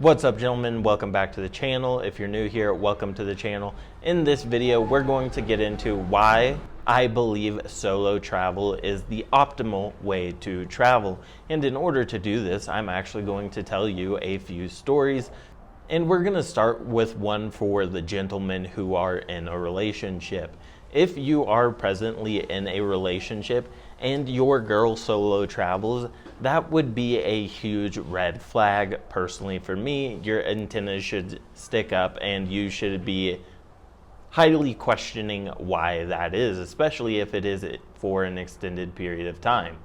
What's up, gentlemen? Welcome back to the channel. If you're new here, welcome to the channel. In this video, we're going to get into why I believe solo travel is the optimal way to travel. And in order to do this, I'm actually going to tell you a few stories. And we're going to start with one for the gentlemen who are in a relationship. If you are presently in a relationship and your girl solo travels, that would be a huge red flag. Personally, for me, your antennas should stick up and you should be highly questioning why that is, especially if it is for an extended period of time.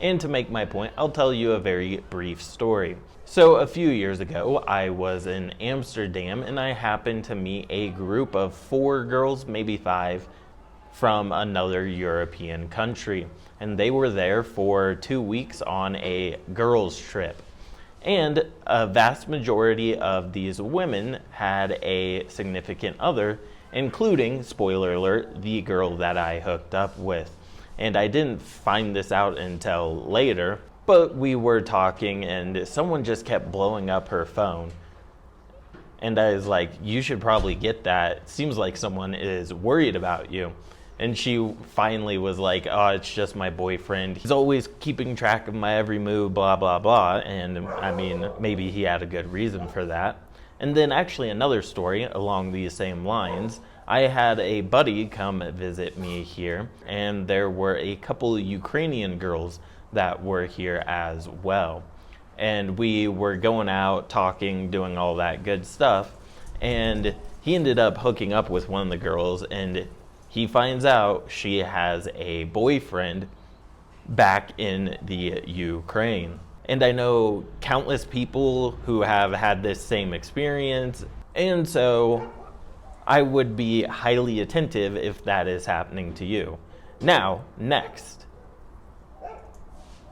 And to make my point, I'll tell you a very brief story. So a few years ago, I was in Amsterdam and I happened to meet a group of 4 girls, maybe 5, from another European country. And they were there for 2 weeks on a girls' trip. And a vast majority of these women had a significant other, including, spoiler alert, the girl that I hooked up with. And I didn't find this out until later, but we were talking and someone just kept blowing up her phone. And I was like, you should probably get that. Seems like someone is worried about you. And she finally was like, oh, it's just my boyfriend. He's always keeping track of my every move, blah, blah, blah. And I mean, maybe he had a good reason for that. And then actually another story along these same lines. I had a buddy come visit me here, and there were a couple of Ukrainian girls that were here as well. And we were going out, talking, doing all that good stuff. And he ended up hooking up with one of the girls, and he finds out she has a boyfriend back in the Ukraine. And I know countless people who have had this same experience, and so I would be highly attentive if that is happening to you. Now, next.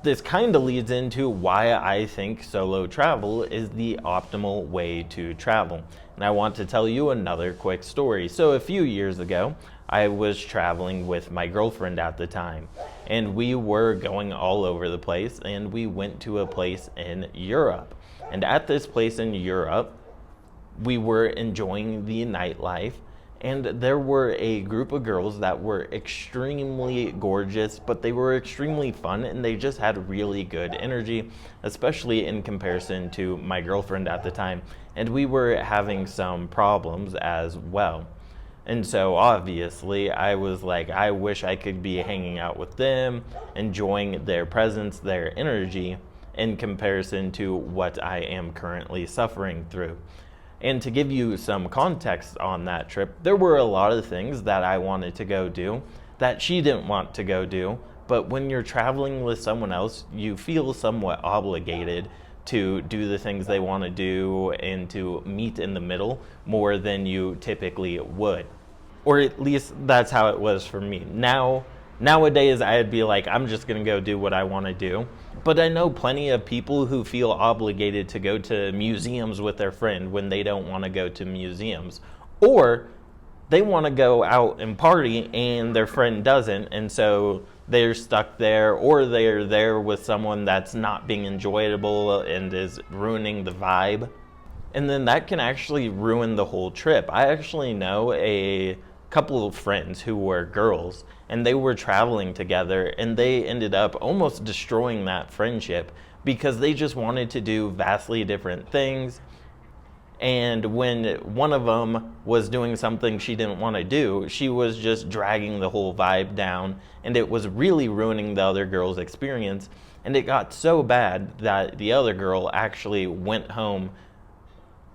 This kind of leads into why I think solo travel is the optimal way to travel. And I want to tell you another quick story. So a few years ago, I was traveling with my girlfriend at the time, and we were going all over the place, and we went to a place in Europe. And at this place in Europe, we were enjoying the nightlife, and there were a group of girls that were extremely gorgeous, but they were extremely fun, and they just had really good energy, especially in comparison to my girlfriend at the time. And we were having some problems as well. And so obviously I was like, I wish I could be hanging out with them, enjoying their presence, their energy, in comparison to what I am currently suffering through. And to give you some context on that trip, there were a lot of things that I wanted to go do that she didn't want to go do. But when you're traveling with someone else, you feel somewhat obligated to do the things they want to do and to meet in the middle more than you typically would. Or at least that's how it was for me. Nowadays, I'd be like, I'm just going to go do what I want to do. But I know plenty of people who feel obligated to go to museums with their friend when they don't want to go to museums. Or they want to go out and party and their friend doesn't, and so they're stuck there, or they're there with someone that's not being enjoyable and is ruining the vibe. And then that can actually ruin the whole trip. I actually know a couple of friends who were girls, and they were traveling together, and they ended up almost destroying that friendship because they just wanted to do vastly different things. And when one of them was doing something she didn't want to do, she was just dragging the whole vibe down, and it was really ruining the other girl's experience. And it got so bad that the other girl actually went home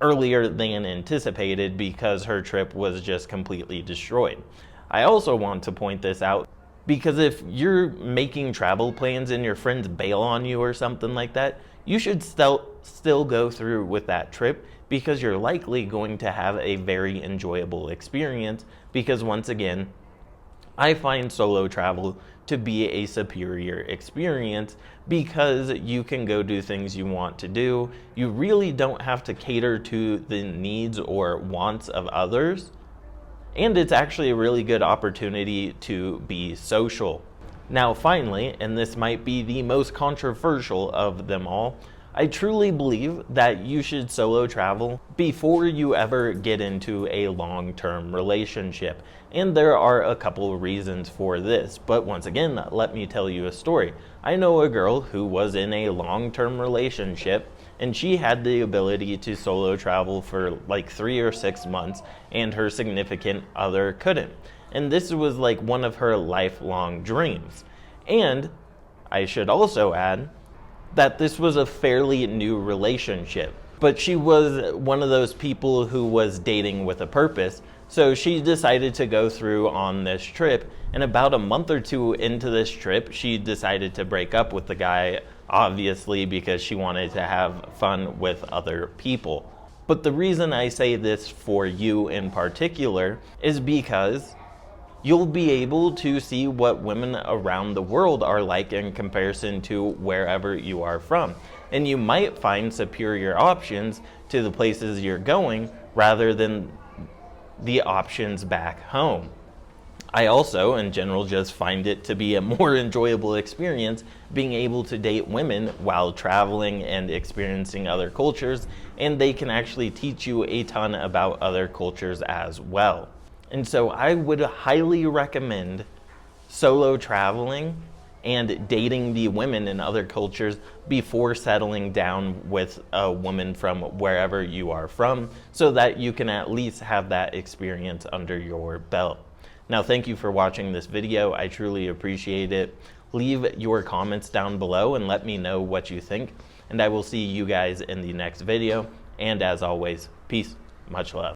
earlier than anticipated because her trip was just completely destroyed. I also want to point this out because if you're making travel plans and your friends bail on you or something like that, you should still go through with that trip, because you're likely going to have a very enjoyable experience. Because once again, I find solo travel to be a superior experience because you can go do things you want to do. You really don't have to cater to the needs or wants of others. And it's actually a really good opportunity to be social. Now finally, and this might be the most controversial of them all, I truly believe that you should solo travel before you ever get into a long-term relationship. And there are a couple of reasons for this. But once again, let me tell you a story. I know a girl who was in a long-term relationship, and she had the ability to solo travel for like 3 or 6 months, and her significant other couldn't. And this was like one of her lifelong dreams. And I should also add that this was a fairly new relationship, but she was one of those people who was dating with a purpose. So she decided to go through on this trip, and about a month or two into this trip, she decided to break up with the guy, obviously because she wanted to have fun with other people. But the reason I say this for you in particular is because you'll be able to see what women around the world are like in comparison to wherever you are from. And you might find superior options to the places you're going rather than the options back home. I also, in general, just find it to be a more enjoyable experience being able to date women while traveling and experiencing other cultures, and they can actually teach you a ton about other cultures as well. And so I would highly recommend solo traveling and dating the women in other cultures before settling down with a woman from wherever you are from, so that you can at least have that experience under your belt. Now, thank you for watching this video. I truly appreciate it. Leave your comments down below and let me know what you think. And I will see you guys in the next video. And as always, peace, much love.